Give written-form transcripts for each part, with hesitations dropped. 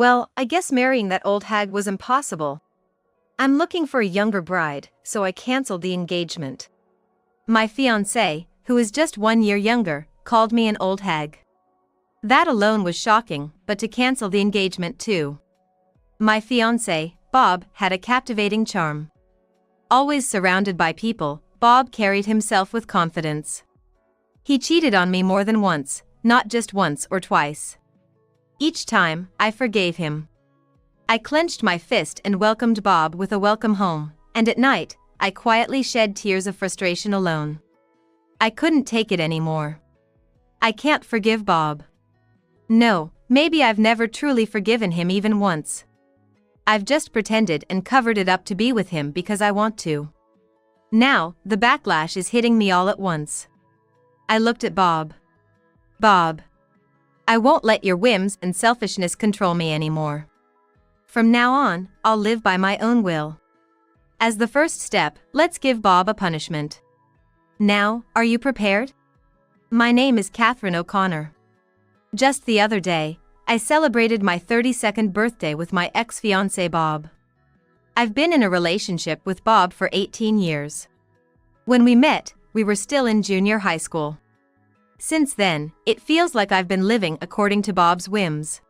Well, I guess marrying that old hag was impossible. I'm looking for a younger bride, so I canceled the engagement. My fiancé, who is just 1 year younger, called me an old hag. That alone was shocking, but to cancel the engagement too. My fiancé, Bob, had a captivating charm. Always surrounded by people, Bob carried himself with confidence. He cheated on me more than once, not just once or twice. Each time, I forgave him. I clenched my fist and welcomed Bob with a welcome home, and at night, I quietly shed tears of frustration alone. I couldn't take it anymore. I can't forgive Bob. No, maybe I've never truly forgiven him even once. I've just pretended and covered it up to be with him because I want to. Now, the backlash is hitting me all at once. I looked at Bob. Bob. I won't let your whims and selfishness control me anymore. From now on, I'll live by my own will. As the first step, let's give Bob a punishment. Now, are you prepared? My name is Catherine O'Connor. Just the other day, I celebrated my 32nd birthday with my ex-fiancé Bob. I've been in a relationship with Bob for 18 years. When we met, we were still in junior high school. Since then, it feels like I've been living according to Bob's whims.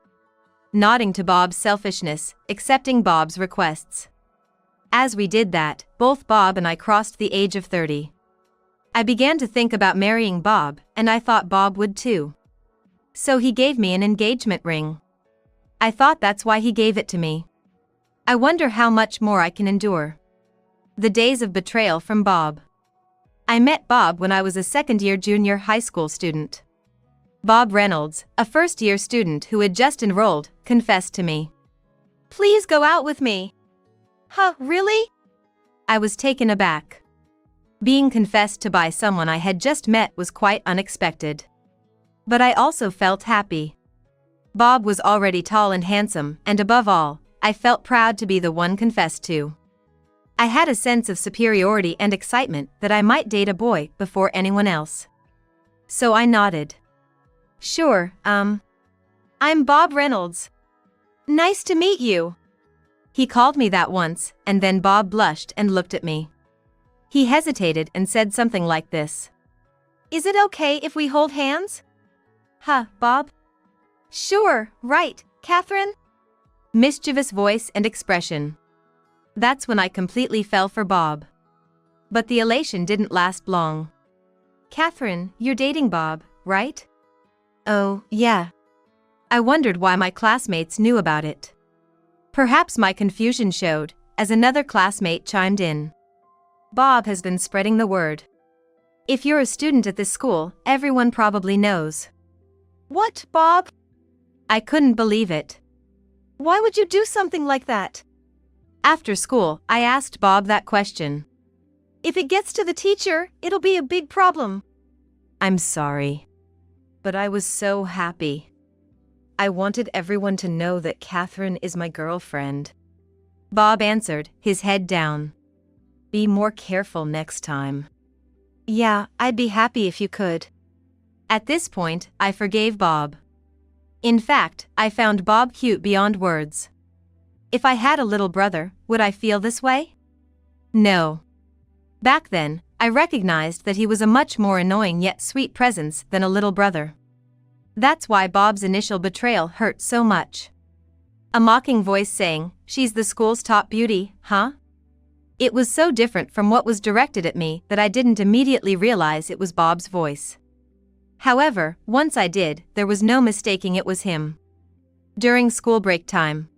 Nodding to Bob's selfishness, accepting Bob's requests. As we did that, both Bob and I crossed the age of 30. I began to think about marrying Bob, and I thought Bob would too. So he gave me an engagement ring. I thought that's why he gave it to me. I wonder how much more I can endure. The days of betrayal from Bob. I met Bob when I was a second-year junior high school student. Bob Reynolds, a first-year student who had just enrolled, confessed to me. "Please go out with me." "Huh, really?" I was taken aback. Being confessed to by someone I had just met was quite unexpected. But I also felt happy. Bob was already tall and handsome, and above all, I felt proud to be the one confessed to. I had a sense of superiority and excitement that I might date a boy before anyone else. So I nodded. "Sure, I'm Bob Reynolds. Nice to meet you." He called me that once, and then Bob blushed and looked at me. He hesitated and said something like this. "Is it okay if we hold hands?" "Huh, Bob?" "Sure, right, Catherine?" Mischievous voice and expression. That's when I completely fell for Bob. But the elation didn't last long. "Catherine, you're dating Bob, right?" "Oh, yeah." I wondered why my classmates knew about it. Perhaps my confusion showed, as another classmate chimed in. "Bob has been spreading the word. If you're a student at this school, everyone probably knows." "What, Bob?" I couldn't believe it. "Why would you do something like that?" After school, I asked Bob that question. "If it gets to the teacher, it'll be a big problem." "I'm sorry. But I was so happy. I wanted everyone to know that Catherine is my girlfriend." Bob answered, his head down. "Be more careful next time." "Yeah, I'd be happy if you could." At this point, I forgave Bob. In fact, I found Bob cute beyond words. If I had a little brother, would I feel this way? No. Back then, I recognized that he was a much more annoying yet sweet presence than a little brother. That's why Bob's initial betrayal hurt so much. A mocking voice saying, "She's the school's top beauty, huh?" It was so different from what was directed at me that I didn't immediately realize it was Bob's voice. However, once I did, there was no mistaking it was him. During school break time,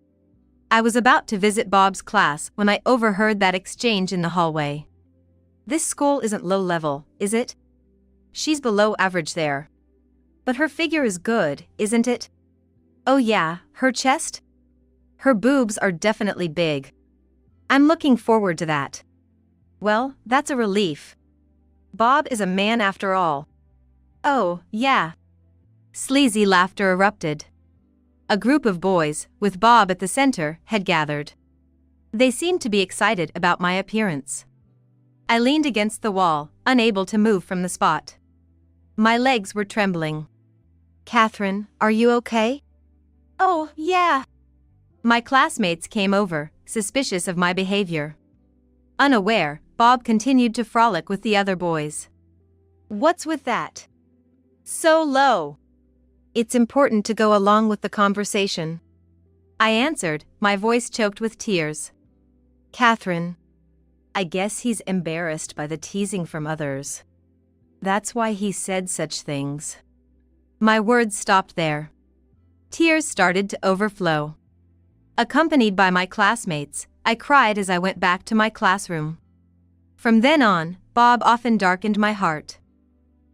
I was about to visit Bob's class when I overheard that exchange in the hallway. "This school isn't low level, is it? She's below average there. But her figure is good, isn't it? Oh yeah, her chest? Her boobs are definitely big. I'm looking forward to that. Well, that's a relief. Bob is a man after all." "Oh, yeah." Sleazy laughter erupted. A group of boys, with Bob at the center, had gathered. They seemed to be excited about my appearance. I leaned against the wall, unable to move from the spot. My legs were trembling. "Catherine, are you okay?" "Oh, yeah." My classmates came over, suspicious of my behavior. Unaware, Bob continued to frolic with the other boys. "What's with that? So low." "It's important to go along with the conversation," I answered, my voice choked with tears. "Catherine, I guess he's embarrassed by the teasing from others. That's why he said such things." My words stopped there. Tears started to overflow. Accompanied by my classmates, I cried as I went back to my classroom. From then on, Bob often darkened my heart.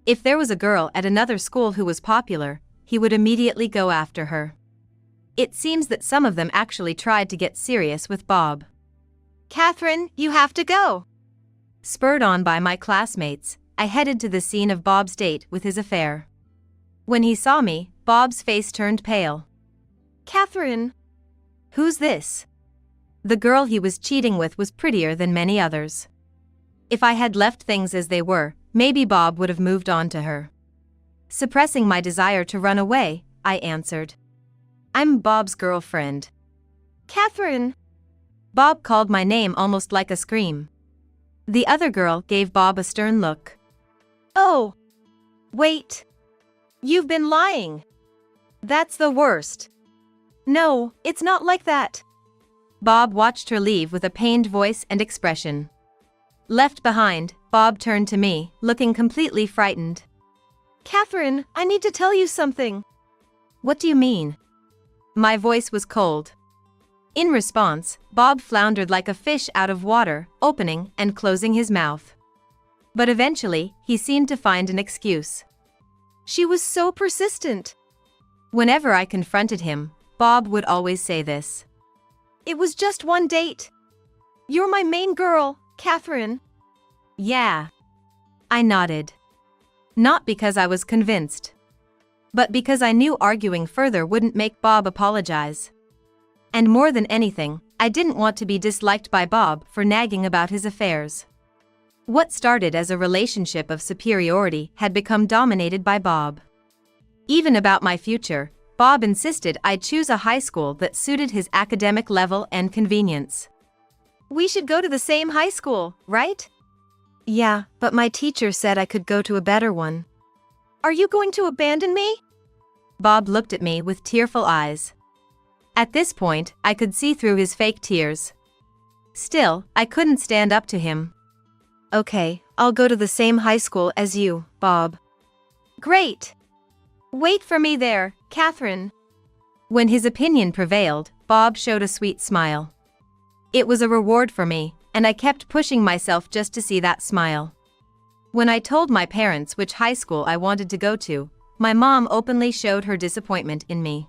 If there was a girl at another school who was popular, he would immediately go after her. It seems that some of them actually tried to get serious with Bob. "Catherine, you have to go." Spurred on by my classmates, I headed to the scene of Bob's date with his affair. When he saw me, Bob's face turned pale. "Catherine." "Who's this?" The girl he was cheating with was prettier than many others. If I had left things as they were, maybe Bob would have moved on to her. Suppressing my desire to run away, I answered. "I'm Bob's girlfriend." "Catherine." Bob called my name almost like a scream. The other girl gave Bob a stern look. "Oh. Wait. You've been lying." "That's the worst." "No, it's not like that." Bob watched her leave with a pained voice and expression. Left behind, Bob turned to me, looking completely frightened. "Catherine, I need to tell you something." "What do you mean?" My voice was cold. In response, Bob floundered like a fish out of water, opening and closing his mouth. But eventually, he seemed to find an excuse. "She was so persistent." Whenever I confronted him, Bob would always say this. "It was just one date. You're my main girl, Catherine." "Yeah." I nodded. Not because I was convinced, but because I knew arguing further wouldn't make Bob apologize. And more than anything, I didn't want to be disliked by Bob for nagging about his affairs. What started as a relationship of superiority had become dominated by Bob. Even about my future, Bob insisted I choose a high school that suited his academic level and convenience. "We should go to the same high school, right?" "Yeah, but my teacher said I could go to a better one." "Are you going to abandon me?" Bob looked at me with tearful eyes. At this point, I could see through his fake tears. Still, I couldn't stand up to him. "Okay, I'll go to the same high school as you, Bob." "Great. Wait for me there, Catherine." When his opinion prevailed, Bob showed a sweet smile. It was a reward for me, and I kept pushing myself just to see that smile. When I told my parents which high school I wanted to go to, my mom openly showed her disappointment in me.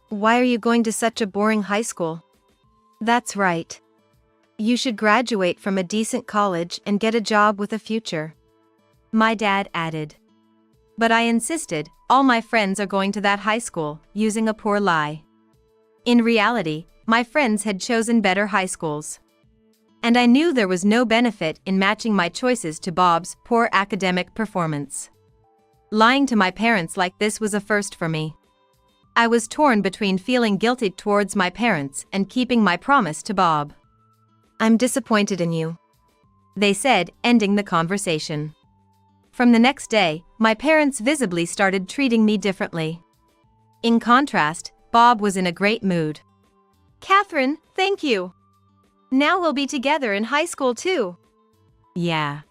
"Why are you going to such a boring high school?" "That's right. You should graduate from a decent college and get a job with a future," my dad added. But I insisted, all my friends are going to that high school, using a poor lie. In reality, my friends had chosen better high schools. And I knew there was no benefit in matching my choices to Bob's poor academic performance. Lying to my parents like this was a first for me. I was torn between feeling guilty towards my parents and keeping my promise to Bob. "I'm disappointed in you," they said, ending the conversation. From the next day, my parents visibly started treating me differently. In contrast, Bob was in a great mood. "Catherine, thank you. Now we'll be together in high school too." "Yeah."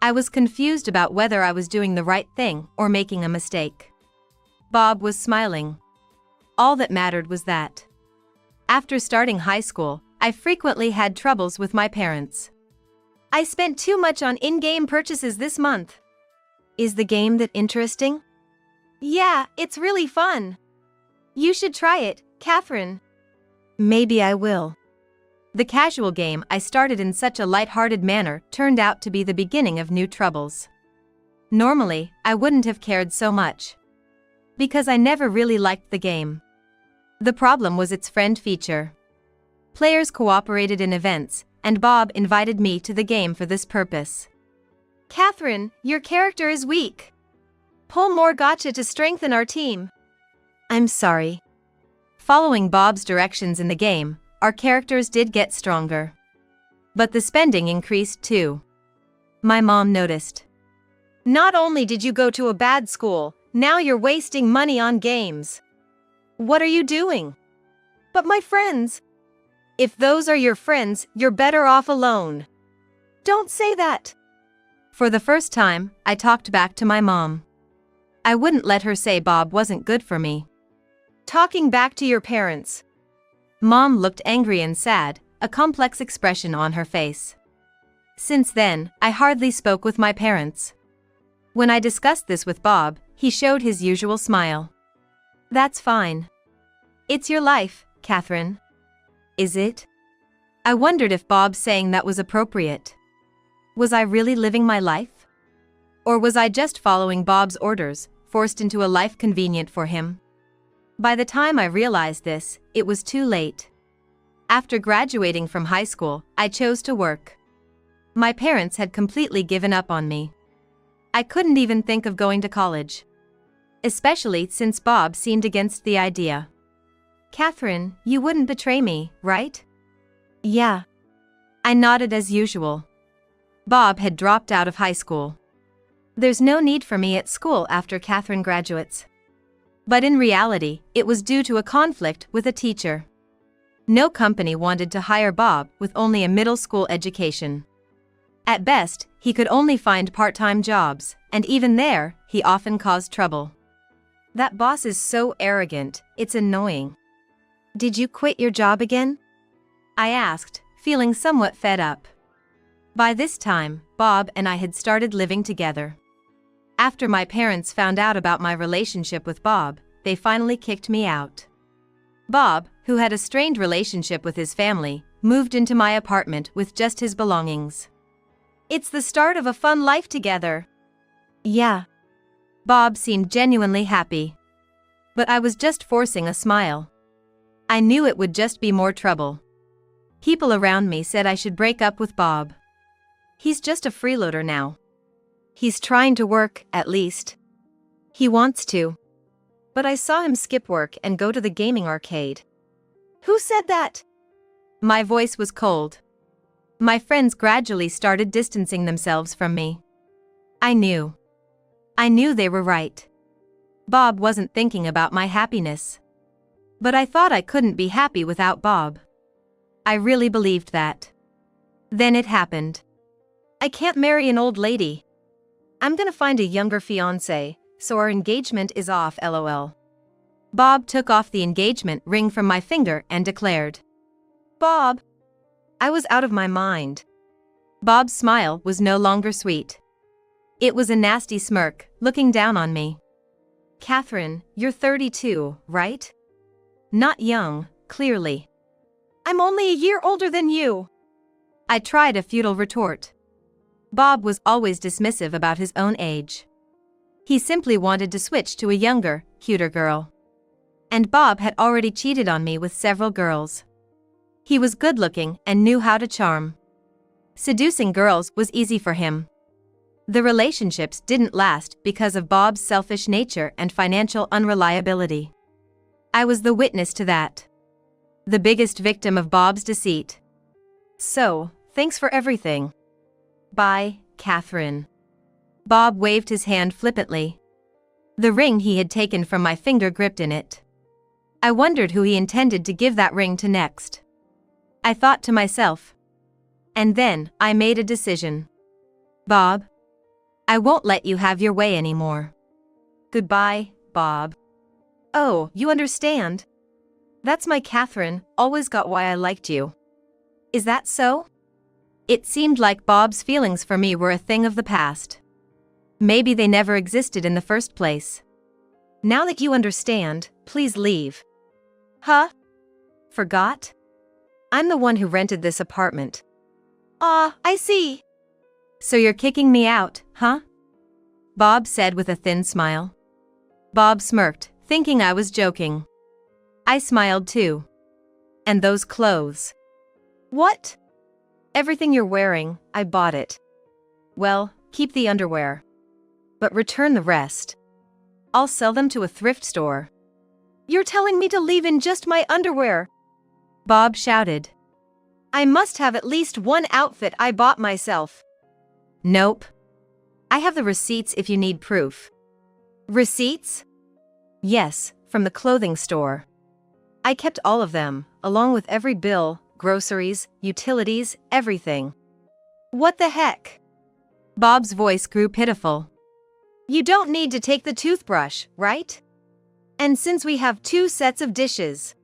I was confused about whether I was doing the right thing or making a mistake. Bob was smiling. All that mattered was that. After starting high school, I frequently had troubles with my parents. "I spent too much on in-game purchases this month." "Is the game that interesting?" "Yeah, it's really fun. You should try it, Catherine." "Maybe I will." The casual game I started in such a light-hearted manner turned out to be the beginning of new troubles. Normally, I wouldn't have cared so much, because I never really liked the game. The problem was its friend feature. Players cooperated in events, and Bob invited me to the game for this purpose. "Catherine, your character is weak. Pull more gacha to strengthen our team." "I'm sorry." Following Bob's directions in the game, our characters did get stronger. But the spending increased too. My mom noticed. Not only did you go to a bad school, now you're wasting money on games. What are you doing? But my friends. If those are your friends, you're better off alone. Don't say that. For the first time, I talked back to my mom. I wouldn't let her say Bob wasn't good for me. Talking back to your parents. Mom looked angry and sad, a complex expression on her face. Since then, I hardly spoke with my parents. When I discussed this with Bob, he showed his usual smile. That's fine. It's your life, Catherine. Is it? I wondered if Bob saying that was appropriate. Was I really living my life? Or was I just following Bob's orders, forced into a life convenient for him? By the time I realized this, it was too late. After graduating from high school, I chose to work. My parents had completely given up on me. I couldn't even think of going to college. Especially since Bob seemed against the idea. Catherine, you wouldn't betray me, right? Yeah. I nodded as usual. Bob had dropped out of high school. There's no need for me at school after Catherine graduates. But in reality, it was due to a conflict with a teacher. No company wanted to hire Bob with only a middle school education. At best, he could only find part-time jobs, and even there, he often caused trouble. That boss is so arrogant, it's annoying. Did you quit your job again? I asked, feeling somewhat fed up. By this time, Bob and I had started living together. After my parents found out about my relationship with Bob, they finally kicked me out. Bob, who had a strained relationship with his family, moved into my apartment with just his belongings. It's the start of a fun life together. Yeah. Bob seemed genuinely happy. But I was just forcing a smile. I knew it would just be more trouble. People around me said I should break up with Bob. He's just a freeloader now. He's trying to work, at least. He wants to. But I saw him skip work and go to the gaming arcade. Who said that? My voice was cold. My friends gradually started distancing themselves from me. I knew. I knew they were right. Bob wasn't thinking about my happiness. But I thought I couldn't be happy without Bob. I really believed that. Then it happened. I can't marry an old lady. I'm gonna find a younger fiancé, so our engagement is off, lol. Bob took off the engagement ring from my finger and declared. Bob! I was out of my mind. Bob's smile was no longer sweet. It was a nasty smirk, looking down on me. Catherine, you're 32, right? Not young, clearly. I'm only a year older than you. I tried a futile retort. Bob was always dismissive about his own age. He simply wanted to switch to a younger, cuter girl. And Bob had already cheated on me with several girls. He was good-looking and knew how to charm. Seducing girls was easy for him. The relationships didn't last because of Bob's selfish nature and financial unreliability. I was the witness to that. The biggest victim of Bob's deceit. So, thanks for everything. Bye, Catherine. Bob waved his hand flippantly. The ring he had taken from my finger gripped in it. I wondered who he intended to give that ring to next. I thought to myself. And then, I made a decision. Bob. I won't let you have your way anymore. Goodbye, Bob. Oh, you understand? That's my Catherine, always got why I liked you. Is that so? It seemed like Bob's feelings for me were a thing of the past. Maybe they never existed in the first place. Now that you understand, please leave. Huh? Forgot? I'm the one who rented this apartment. Ah, I see. So you're kicking me out, huh? Bob said with a thin smile. Bob smirked, thinking I was joking. I smiled too. And those clothes. What? Everything you're wearing, I bought it. Well, keep the underwear. But return the rest. I'll sell them to a thrift store. You're telling me to leave in just my underwear? Bob shouted. I must have at least one outfit I bought myself. Nope. I have the receipts if you need proof. Receipts? Yes, from the clothing store. I kept all of them, along with every bill, groceries, utilities, everything. What the heck? Bob's voice grew pitiful. You don't need to take the toothbrush, right? And since we have 2 sets of dishes,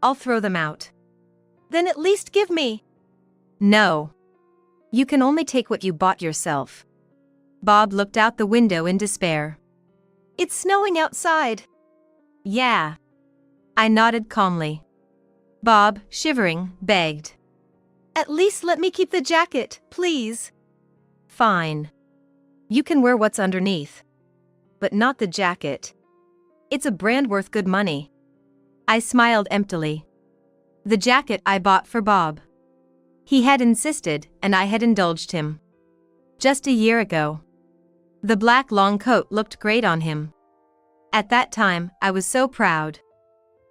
I'll throw them out. Then at least give me. No. You can only take what you bought yourself. Bob looked out the window in despair. It's snowing outside. Yeah. I nodded calmly. Bob, shivering, begged. At least let me keep the jacket, please. Fine. You can wear what's underneath. But not the jacket. It's a brand worth good money. I smiled emptily. The jacket I bought for Bob. He had insisted, and I had indulged him. Just a year ago. The black long coat looked great on him. At that time, I was so proud.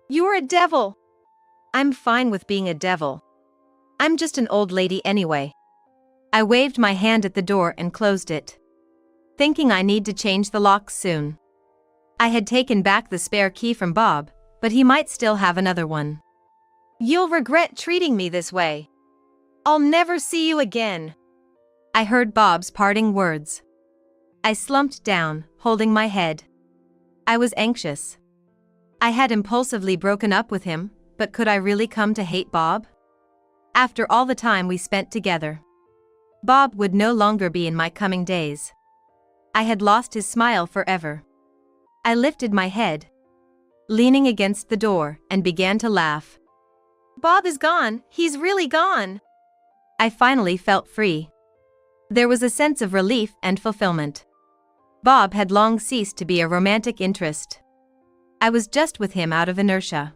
You're a devil. I'm fine with being a devil. I'm just an old lady anyway. I waved my hand at the door and closed it, thinking I need to change the locks soon. I had taken back the spare key from Bob, but he might still have another one. You'll regret treating me this way. I'll never see you again. I heard Bob's parting words. I slumped down, holding my head. I was anxious. I had impulsively broken up with him, but could I really come to hate Bob? After all the time we spent together. Bob would no longer be in my coming days. I had lost his smile forever. I lifted my head, leaning against the door, and began to laugh. Bob is gone, he's really gone. I finally felt free. There was a sense of relief and fulfillment. Bob had long ceased to be a romantic interest. I was just with him out of inertia.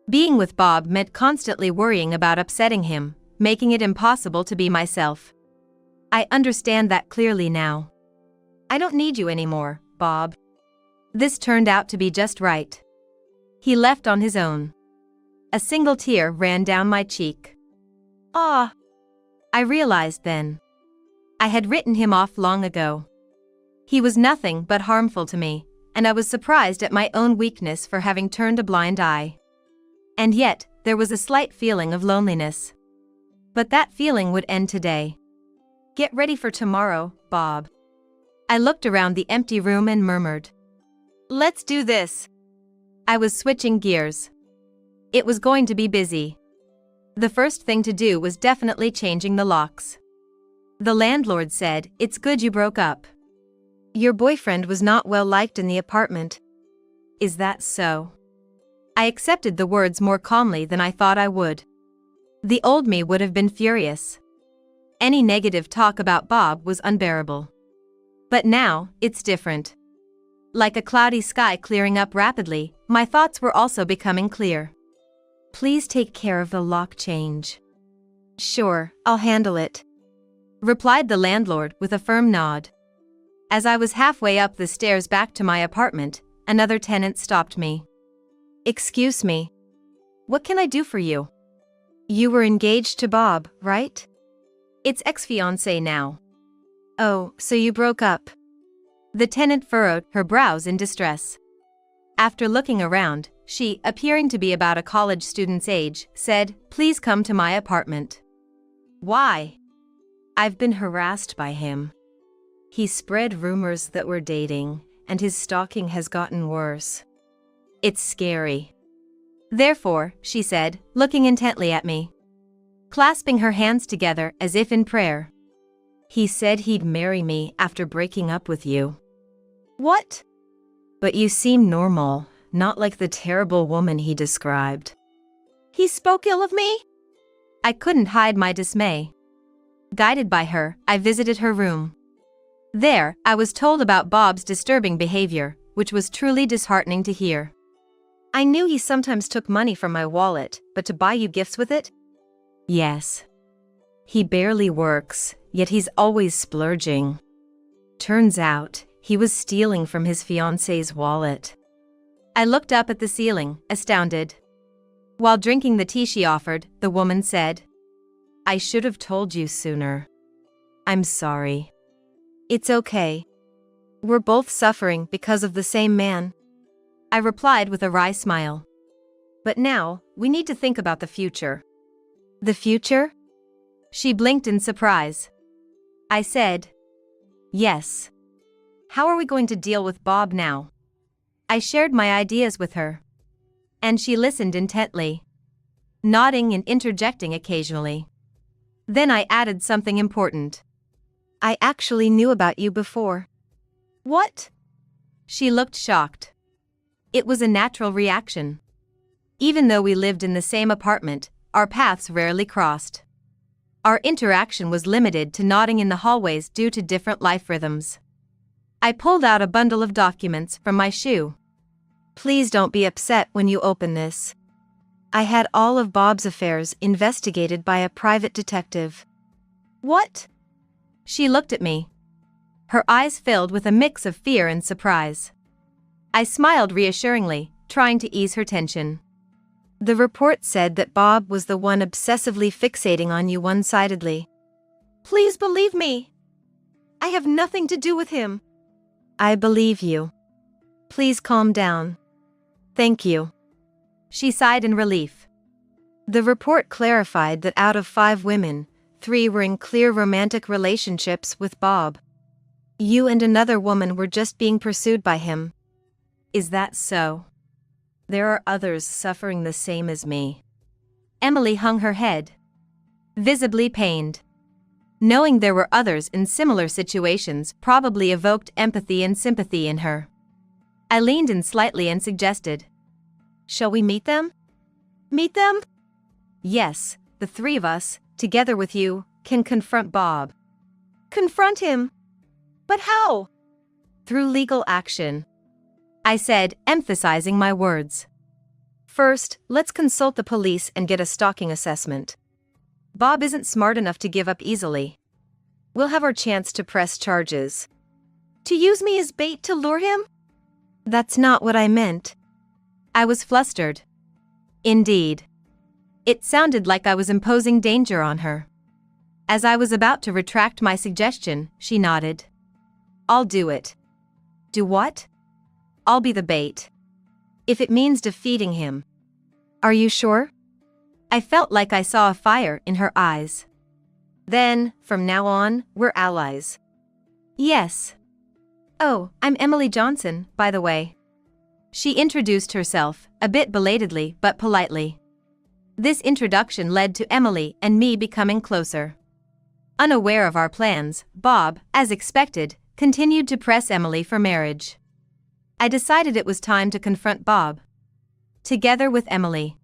Being with Bob meant constantly worrying about upsetting him, making it impossible to be myself. I understand that clearly now. I don't need you anymore, Bob. This turned out to be just right. He left on his own. A single tear ran down my cheek. Ah! I realized then. I had written him off long ago. He was nothing but harmful to me, and I was surprised at my own weakness for having turned a blind eye. And yet, there was a slight feeling of loneliness. But that feeling would end today. Get ready for tomorrow, Bob. I looked around the empty room and murmured. Let's do this. I was switching gears. It was going to be busy. The first thing to do was definitely changing the locks. The landlord said, "It's good you broke up. Your boyfriend was not well liked in the apartment." Is that so? I accepted the words more calmly than I thought I would. The old me would have been furious. Any negative talk about Bob was unbearable. But now, it's different. Like a cloudy sky clearing up rapidly, my thoughts were also becoming clear. Please take care of the lock change. Sure, I'll handle it, replied the landlord with a firm nod. As I was halfway up the stairs back to my apartment, another tenant stopped me. Excuse me. What can I do for you? You were engaged to Bob, right? It's ex-fiancé now. Oh, so you broke up. The tenant furrowed her brows in distress. After looking around, she, appearing to be about a college student's age, said, "Please come to my apartment." Why? I've been harassed by him. He spread rumors that we're dating, and his stalking has gotten worse. It's scary. Therefore, she said, looking intently at me, clasping her hands together as if in prayer. He said he'd marry me after breaking up with you. What? But you seem normal, not like the terrible woman he described. He spoke ill of me? I couldn't hide my dismay. Guided by her, I visited her room. There, I was told about Bob's disturbing behavior, which was truly disheartening to hear. I knew he sometimes took money from my wallet, but to buy you gifts with it? Yes. He barely works, yet he's always splurging. Turns out, he was stealing from his fiancé's wallet. I looked up at the ceiling, astounded. While drinking the tea she offered, the woman said, "I should have told you sooner. I'm sorry." "It's okay. We're both suffering because of the same man," I replied with a wry smile. "But now, we need to think about the future." "The future?" She blinked in surprise. I said, "Yes. How are we going to deal with Bob now?" I shared my ideas with her. And she listened intently, nodding and interjecting occasionally. Then I added something important. "I actually knew about you before." "What?" She looked shocked. It was a natural reaction. Even though we lived in the same apartment, our paths rarely crossed. Our interaction was limited to nodding in the hallways due to different life rhythms. I pulled out a bundle of documents from my shoe. "Please don't be upset when you open this. I had all of Bob's affairs investigated by a private detective." "What?" She looked at me. Her eyes filled with a mix of fear and surprise. I smiled reassuringly, trying to ease her tension. "The report said that Bob was the one obsessively fixating on you one-sidedly." "Please believe me. I have nothing to do with him." "I believe you. Please calm down." "Thank you." She sighed in relief. "The report clarified that out of 5 women, 3 were in clear romantic relationships with Bob. You and another woman were just being pursued by him." "Is that so? There are others suffering the same as me." Emily hung her head, visibly pained. Knowing there were others in similar situations probably evoked empathy and sympathy in her. I leaned in slightly and suggested, "Shall we meet them?" "Meet them?" "Yes, the 3 of us, together with you, can confront Bob." "Confront him? But how?" "Through legal action," I said, emphasizing my words. "First, let's consult the police and get a stalking assessment. Bob isn't smart enough to give up easily. We'll have our chance to press charges." "To use me as bait to lure him?" "That's not what I meant." I was flustered. Indeed. It sounded like I was imposing danger on her. As I was about to retract my suggestion, she nodded. "I'll do it." "Do what?" "I'll be the bait. If it means defeating him." "Are you sure?" I felt like I saw a fire in her eyes. "Then, from now on, we're allies." "Yes." "Oh, I'm Emily Johnson, by the way." She introduced herself, a bit belatedly but politely. This introduction led to Emily and me becoming closer. Unaware of our plans, Bob, as expected, continued to press Emily for marriage. I decided it was time to confront Bob. Together with Emily.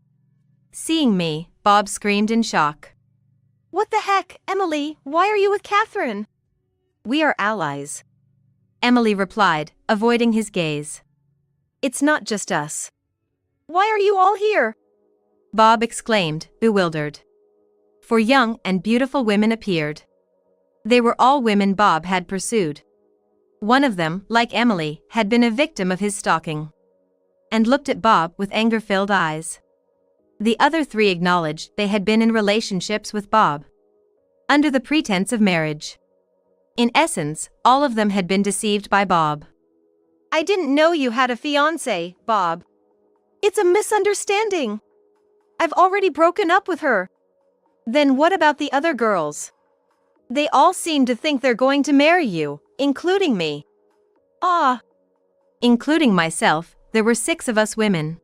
Seeing me, Bob screamed in shock. "What the heck, Emily, why are you with Catherine?" "We are allies," Emily replied, avoiding his gaze. "It's not just us." "Why are you all here?" Bob exclaimed, bewildered. 4 young and beautiful women appeared. They were all women Bob had pursued. One of them, like Emily, had been a victim of his stalking. And looked at Bob with anger-filled eyes. The other 3 acknowledged they had been in relationships with Bob. Under the pretense of marriage. In essence, all of them had been deceived by Bob. "I didn't know you had a fiancé, Bob." "It's a misunderstanding. I've already broken up with her." "Then what about the other girls?" "They all seem to think they're going to marry you, including me." "Ah." Including myself, there were 6 of us women.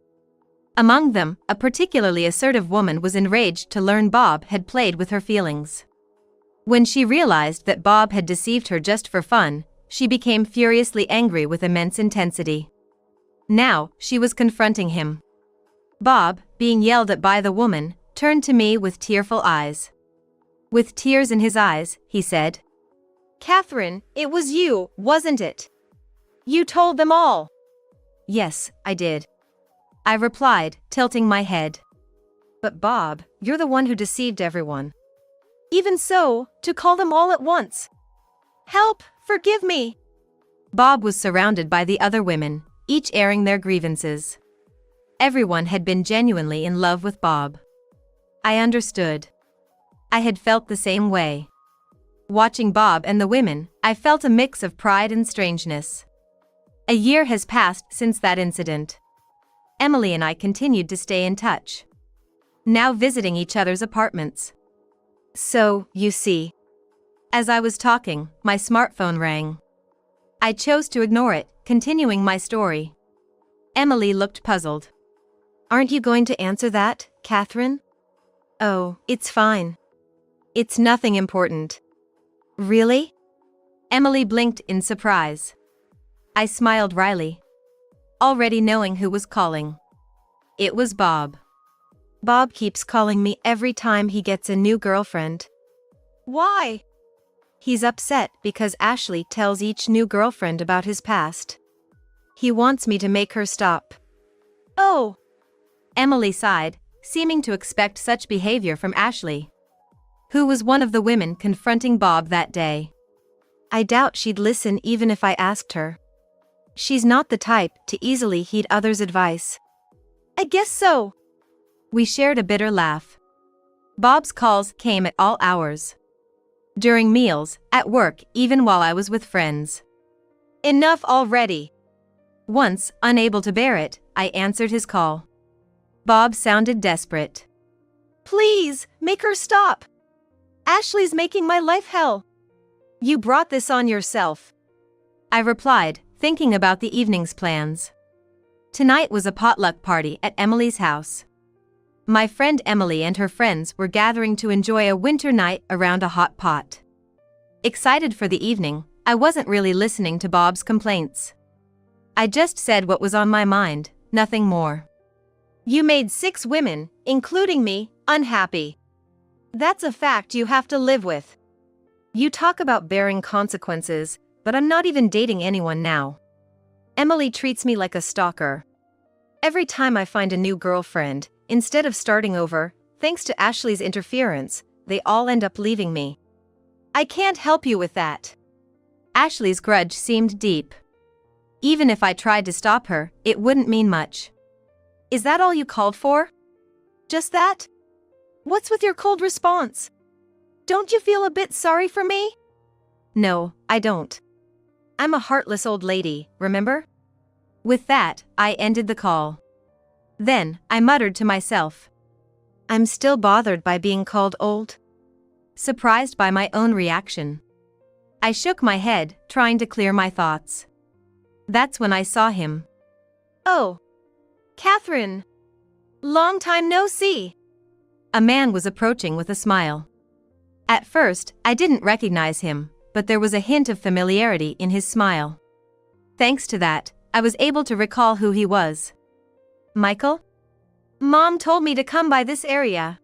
Among them, a particularly assertive woman was enraged to learn Bob had played with her feelings. When she realized that Bob had deceived her just for fun, she became furiously angry with immense intensity. Now, she was confronting him. Bob, being yelled at by the woman, turned to me with tearful eyes. With tears in his eyes, he said, "Catherine, it was you, wasn't it? You told them all." "Yes, I did," I replied, tilting my head. "But Bob, you're the one who deceived everyone." "Even so, to call them all at once. Help, forgive me." Bob was surrounded by the other women, each airing their grievances. everyone had been genuinely in love with Bob. I understood. I had felt the same way. Watching Bob and the women, I felt a mix of pride and strangeness. A year has passed since that incident. Emily and I continued to stay in touch, now visiting each other's apartments. So, you see. As I was talking, my smartphone rang. I chose to ignore it, continuing my story. Emily looked puzzled. "Aren't you going to answer that, Catherine?" "Oh, it's fine. It's nothing important." "Really?" Emily blinked in surprise. I smiled wryly, already knowing who was calling. It was Bob. "Bob keeps calling me every time he gets a new girlfriend." "Why?" "He's upset because Ashley tells each new girlfriend about his past. He wants me to make her stop." "Oh." Emily sighed, seeming to expect such behavior from Ashley, who was one of the women confronting Bob that day. I doubt she'd listen even if I asked her. She's not the type to easily heed others' advice. "I guess so." We shared a bitter laugh. Bob's calls came at all hours. During meals, at work, even while I was with friends. Enough already. Once, unable to bear it, I answered his call. Bob sounded desperate. "Please, make her stop. Ashley's making my life hell. You brought this on yourself." I replied, thinking about the evening's plans. Tonight was a potluck party at Emily's house. My friend Emily and her friends were gathering to enjoy a winter night around a hot pot. Excited for the evening, I wasn't really listening to Bob's complaints. I just said what was on my mind, nothing more. "You made 6 women, including me, unhappy. That's a fact you have to live with. You talk about bearing consequences, but I'm not even dating anyone now. Emily treats me like a stalker. Every time I find a new girlfriend, instead of starting over, thanks to Ashley's interference, they all end up leaving me. I can't help you with that." Ashley's grudge seemed deep. Even if I tried to stop her, it wouldn't mean much. "Is that all you called for? Just that? What's with your cold response? Don't you feel a bit sorry for me?" "No, I don't. I'm a heartless old lady, remember?" With that, I ended the call. Then, I muttered to myself. I'm still bothered by being called old. Surprised by my own reaction. I shook my head, trying to clear my thoughts. That's when I saw him. "Oh. Catherine. Long time no see." A man was approaching with a smile. At first, I didn't recognize him, but there was a hint of familiarity in his smile. Thanks to that, I was able to recall who he was. "Michael? Mom told me to come by this area.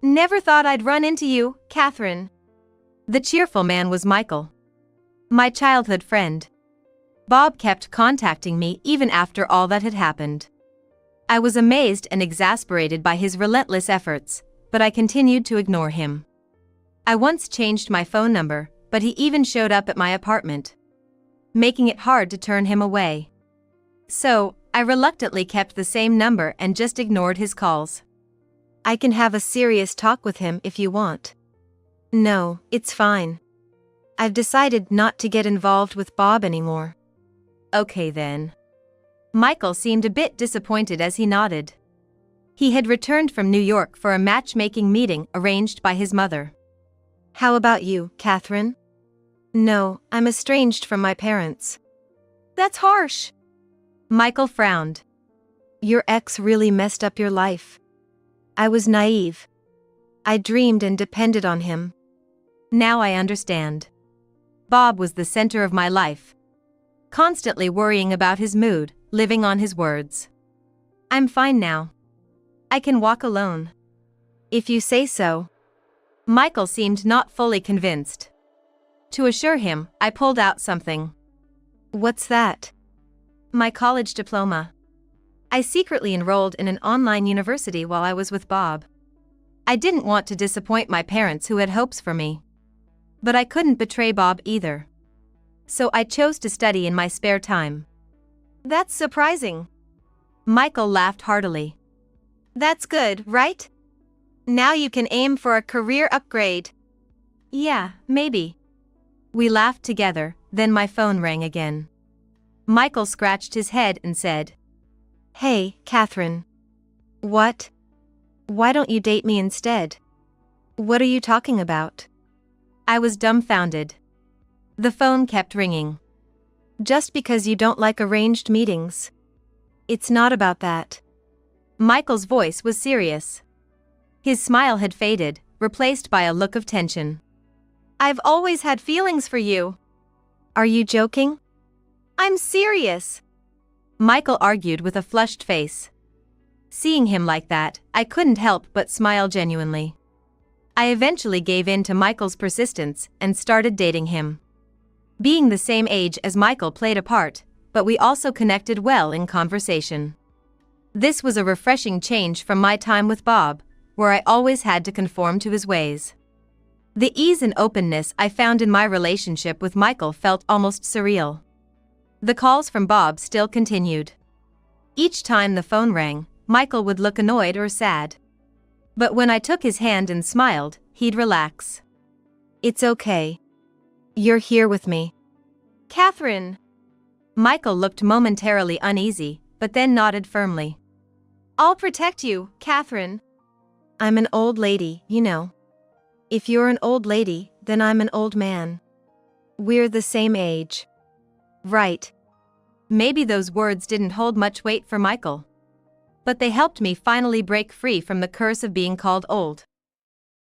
Never thought I'd run into you, Catherine." The cheerful man was Michael, my childhood friend. Bob kept contacting me even after all that had happened. I was amazed and exasperated by his relentless efforts, but I continued to ignore him. I once changed my phone number, but he even showed up at my apartment, making it hard to turn him away. So, I reluctantly kept the same number and just ignored his calls. "I can have a serious talk with him if you want." "No, it's fine. I've decided not to get involved with Bob anymore." "Okay then." Michael seemed a bit disappointed as he nodded. He had returned from New York for a matchmaking meeting arranged by his mother. "How about you, Catherine?" "No, I'm estranged from my parents." "That's harsh." Michael frowned. "Your ex really messed up your life. I was naive. I dreamed and depended on him." Now I understand. Bob was the center of my life. Constantly worrying about his mood, living on his words. I'm fine now. I can walk alone. "If you say so." Michael seemed not fully convinced. To assure him, I pulled out something. "What's that?" "My college diploma. I secretly enrolled in an online university while I was with Bob. I didn't want to disappoint my parents who had hopes for me. But I couldn't betray Bob either. So I chose to study in my spare time." "That's surprising. Michael laughed heartily. That's good, right? Now you can aim for a career upgrade. Yeah, maybe. We laughed together, then my phone rang again. Michael scratched his head and said, Hey, Catherine. What? Why don't you date me instead? What are you talking about? I was dumbfounded. The phone kept ringing. Just because you don't like arranged meetings. It's not about that. Michael's voice was serious. His smile had faded, replaced by a look of tension. I've always had feelings for you. Are you joking? I'm serious. Michael argued with a flushed face. Seeing him like that, I couldn't help but smile genuinely. I eventually gave in to Michael's persistence and started dating him. Being the same age as Michael played a part, but we also connected well in conversation. This was a refreshing change from my time with Bob, where I always had to conform to his ways. The ease and openness I found in my relationship with Michael felt almost surreal. The calls from Bob still continued. Each time the phone rang, Michael would look annoyed or sad. But when I took his hand and smiled, he'd relax. It's okay. You're here with me. Catherine. Michael looked momentarily uneasy, but then nodded firmly. I'll protect you, Catherine. I'm an old lady, you know. If you're an old lady, then I'm an old man. We're the same age. Right. Maybe those words didn't hold much weight for Michael. But they helped me finally break free from the curse of being called old.